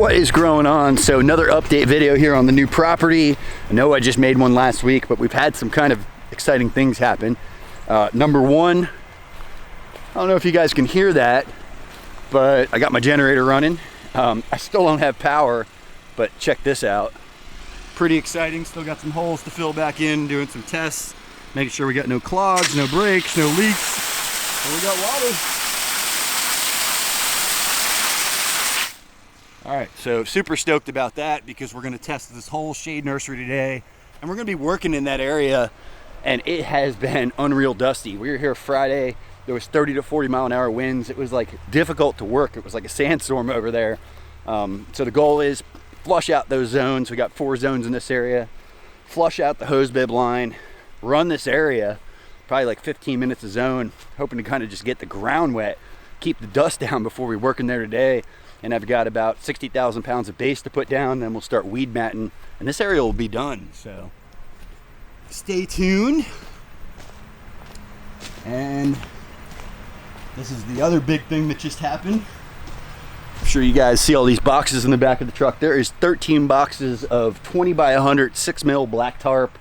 What is going on? So another update video here on the new property. I know I just made one last week, but we've had some kind of exciting things happen. Number one, I don't know if you guys can hear that, but I got my generator running. I still don't have power, but check this out. Pretty exciting. Still got some holes to fill back in, doing some tests, making sure we got no clogs, no breaks, no leaks. And we got water. All right, so super stoked about that because we're gonna test this whole shade nursery today, and we're gonna be working in that area, and it has been unreal dusty. We were here Friday. There was 30 to 40 mile an hour winds. It was like difficult to work. It was like a sandstorm over there. So the goal is flush out those zones. We got 4 zones in this area. Flush out the hose bib line, run this area, probably like 15 minutes a zone, hoping to kind of just get the ground wet, keep the dust down before we work in there today. And I've got about 60,000 pounds of base to put down, then we'll start weed matting, and this area will be done. So stay tuned. And this is the other big thing that just happened. I'm sure you guys see all these boxes in the back of the truck. There is 13 boxes of 20 by 100 6 mil black tarp.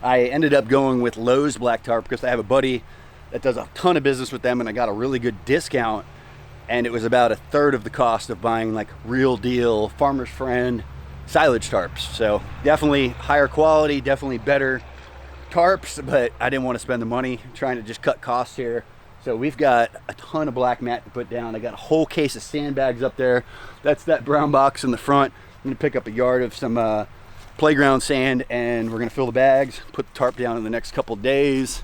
I ended up going with Lowe's black tarp because I have a buddy that does a ton of business with them, and I got a really good discount. And it was about 1/3 of the cost of buying like real deal Farmer's Friend silage tarps. So definitely higher quality, definitely better tarps, but I didn't want to spend the money trying to just cut costs here. So we've got a ton of black mat to put down. I got a whole case of sandbags up there. That's that brown box in the front. I'm gonna pick up a yard of some playground sand, and we're gonna fill the bags, put the tarp down in the next couple days.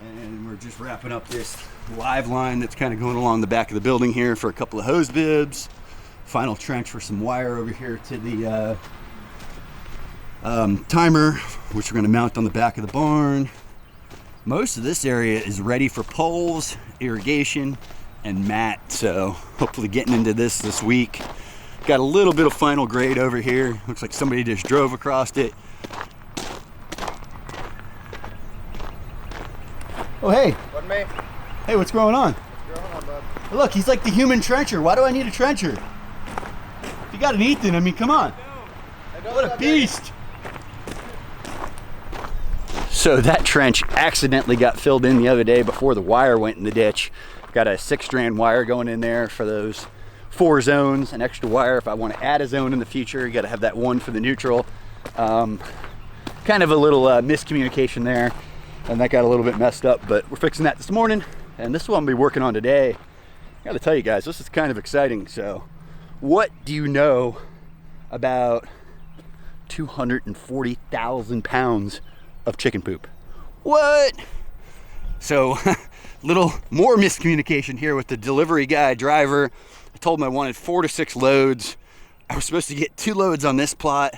And we're just wrapping up this live line that's kind of going along the back of the building here for a couple of hose bibs. Final trench for some wire over here to the timer, which we're going to mount on the back of the barn. Most of this area is ready for poles, irrigation, and mat. So hopefully getting into this week. Got a little bit of final grade over here. Looks like somebody just drove across it. Oh, hey. What, me? Hey, what's going on? What's going on, bud? Look, he's like the human trencher. Why do I need a trencher? If you got an Ethan, I mean, come on. What a beast. So that trench accidentally got filled in the other day before the wire went in the ditch. Got a 6-strand wire going in there for those 4 zones, an extra wire if I want to add a zone in the future. You got to have that one for the neutral. Kind of a little miscommunication there, and that got a little bit messed up, but we're fixing that this morning, and this is what I'm gonna be working on today. I gotta tell you guys, this is kind of exciting. So what do you know about 240,000 pounds of chicken poop? What? So little more miscommunication here with the delivery guy driver. I told him I wanted 4 to 6 loads. I was supposed to get 2 loads on this plot,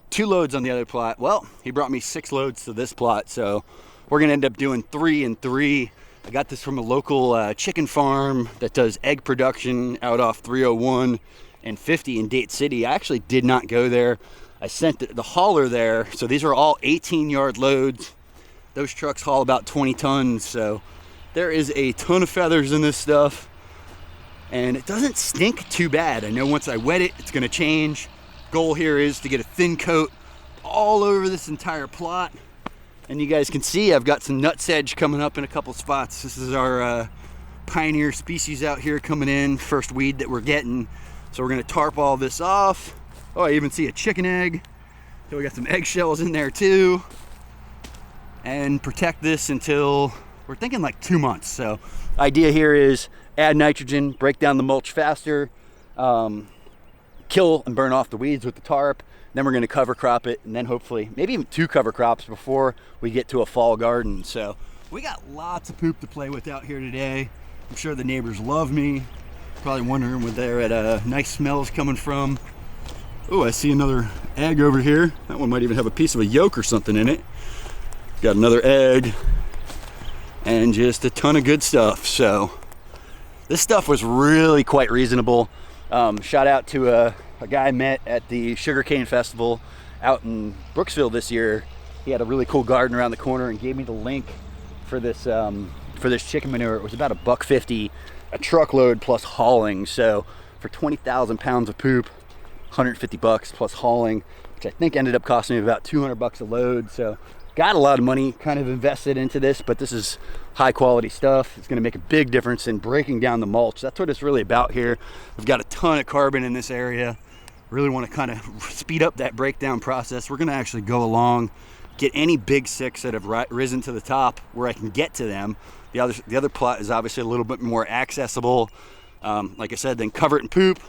2 loads on the other plot. Well, he brought me 6 loads to this plot, so we're gonna end up doing 3 and 3. I got this from a local chicken farm that does egg production out off 301 and 50 in Date City. I actually did not go there. I sent the hauler there. So these are all 18-yard loads. Those trucks haul about 20 tons. So there is a ton of feathers in this stuff, and it doesn't stink too bad. I know once I wet it, it's gonna change. Goal here is to get a thin coat all over this entire plot. And you guys can see I've got some nutsedge coming up in a couple spots. This is our pioneer species out here coming in, first weed that we're getting. So we're gonna tarp all this off. Oh, I even see a chicken egg. So we got some eggshells in there too. And protect this until, we're thinking like 2 months. So idea here is add nitrogen, break down the mulch faster, kill and burn off the weeds with the tarp. Then we're going to cover crop it, and then hopefully maybe even 2 cover crops before we get to a fall garden. So we got lots of poop to play with out here today. I'm sure the neighbors love me. Probably wondering where there nice smells coming from. Oh, I see another egg over here. That one might even have a piece of a yolk or something in it. Got another egg and just a ton of good stuff. So this stuff was really quite reasonable. Shout out to a guy I met at the Sugarcane Festival out in Brooksville this year. He had a really cool garden around the corner and gave me the link for this chicken manure. It was about $1.50 a truckload plus hauling. So for 20,000 pounds of poop, 150 bucks plus hauling, which I think ended up costing me about 200 bucks a load. So got a lot of money kind of invested into this, but this is high quality stuff. It's going to make a big difference in breaking down the mulch. That's what it's really about here. We've got a ton of carbon in this area. Really want to kind of speed up that breakdown process. We're going to actually go along, get any big sticks that have risen to the top where I can get to them. The other plot is obviously a little bit more accessible. Like I said, then cover it in poop,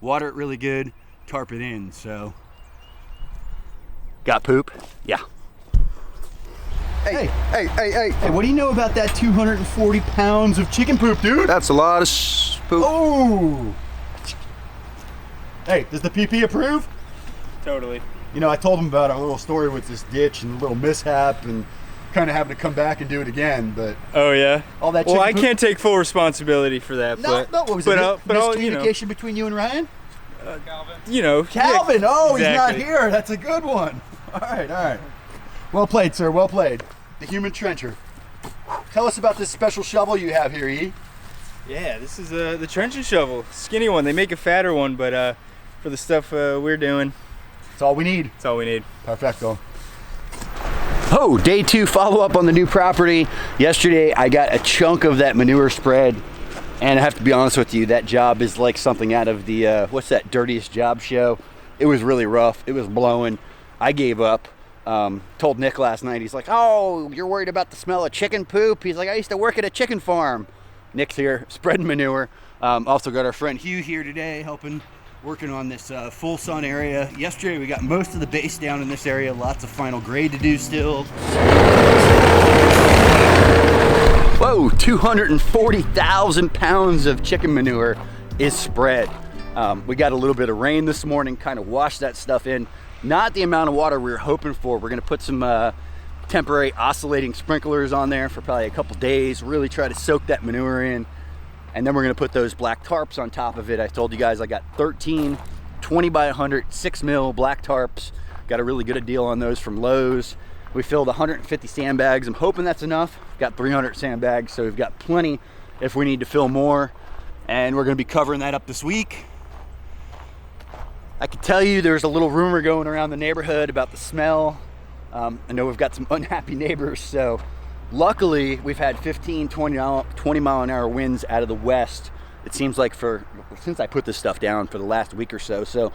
water it really good, tarp it in. So got poop? Yeah. Hey, what do you know about that 240 pounds of chicken poop, dude? That's a lot of poop. Oh! Hey, does the PP approve? Totally. You know, I told him about our little story with this ditch and a little mishap and kind of having to come back and do it again, but... Oh, yeah? All that well, I poop? can't take full responsibility for that, No, but... what was but it? Miscommunication you know, between you and Ryan? Calvin. You know. Calvin! Yeah, Oh, exactly. He's not here. That's a good one. All right. Well played, sir. Well played. The human trencher. Tell us about this special shovel you have here, E. Yeah, this is the trenching shovel. Skinny one. They make a fatter one, but for the stuff we're doing... That's all we need. That's all we need. Perfecto. Oh, day 2 follow-up on the new property. Yesterday, I got a chunk of that manure spread. And I have to be honest with you, that job is like something out of the, what's that, Dirtiest Job show? It was really rough. It was blowing. I gave up. Told Nick last night, he's like, oh, you're worried about the smell of chicken poop? He's like, I used to work at a chicken farm. Nick's here, spreading manure. Also got our friend Hugh here today, working on this full sun area. Yesterday, we got most of the base down in this area. Lots of final grade to do still. Whoa, 240,000 pounds of chicken manure is spread. We got a little bit of rain this morning, kind of washed that stuff in. Not the amount of water we were hoping for. We're gonna put some temporary oscillating sprinklers on there for probably a couple days, really try to soak that manure in. And then we're gonna put those black tarps on top of it. I told you guys I got 13 20 by 100 6 mil black tarps. Got a really good deal on those from Lowe's. We filled 150 sandbags. I'm hoping that's enough. Got 300 sandbags, so we've got plenty if we need to fill more. And we're gonna be covering that up this week. I can tell you there's a little rumor going around the neighborhood about the smell. I know we've got some unhappy neighbors, so luckily we've had 15, 20 mile an hour winds out of the west. It seems like since I put this stuff down for the last week or so. So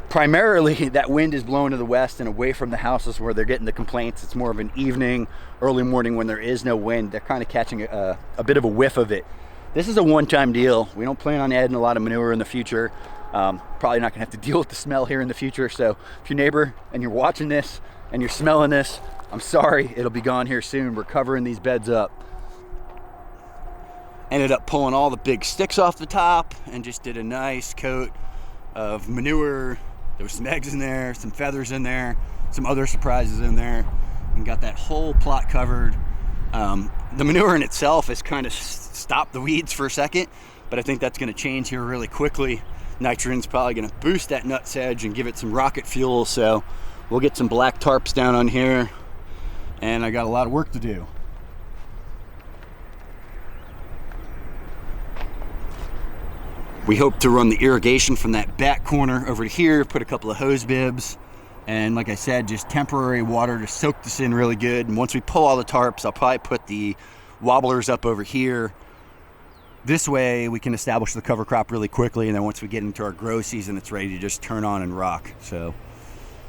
primarily that wind is blowing to the west and away from the houses where they're getting the complaints. It's more of an evening, early morning when there is no wind. They're kind of catching a bit of a whiff of it. This is a one-time deal. We don't plan on adding a lot of manure in the future. Probably not gonna have to deal with the smell here in the future. So if you're neighbor and you're watching this and you're smelling this, I'm sorry, it'll be gone here soon. We're covering these beds up. Ended up pulling all the big sticks off the top and just did a nice coat of manure. There was some eggs in there, some feathers in there, some other surprises in there, and got that whole plot covered. The manure in itself has kind of stopped the weeds for a second, but I think that's gonna change here really quickly. Nitrogen's probably gonna boost that nutsedge and give it some rocket fuel, so we'll get some black tarps down on here, and I got a lot of work to do. We hope to run the irrigation from that back corner over to here, put a couple of hose bibs, and like I said, just temporary water to soak this in really good. And once we pull all the tarps, I'll probably put the wobblers up over here. This way we can establish the cover crop really quickly, and then once we get into our grow season, it's ready to just turn on and rock. So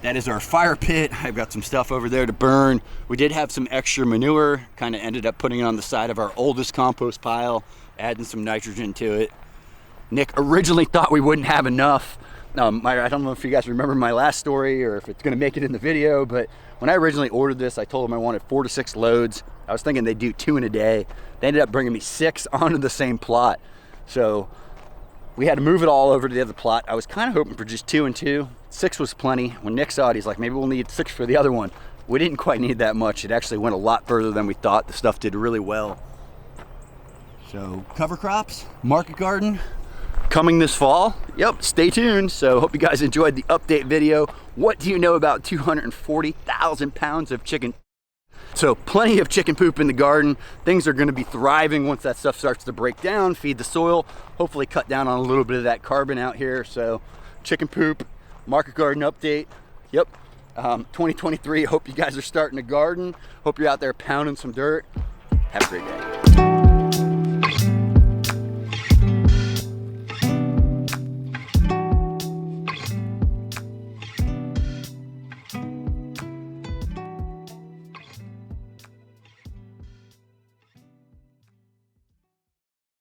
that is our fire pit. I've got some stuff over there to burn. We did have some extra manure, kind of ended up putting it on the side of our oldest compost pile, adding some nitrogen to it. Nick originally thought we wouldn't have enough. I don't know if you guys remember my last story or if it's gonna make it in the video, but when I originally ordered this, I told them I wanted 4 to 6 loads. I was thinking they'd do 2 in a day. They ended up bringing me 6 onto the same plot. So we had to move it all over to the other plot. I was kind of hoping for just 2 and 2. 6 was plenty. When Nick saw it, he's like, maybe we'll need 6 for the other one. We didn't quite need that much. It actually went a lot further than we thought. The stuff did really well. So cover crops, market garden, coming this fall. Yep, stay tuned. So hope you guys enjoyed the update video. What do you know about 240,000 pounds of chicken? So plenty of chicken poop in the garden. Things are gonna be thriving once that stuff starts to break down, feed the soil, hopefully cut down on a little bit of that carbon out here. So chicken poop, market garden update. Yep, 2023, hope you guys are starting a garden. Hope you're out there pounding some dirt. Have a great day.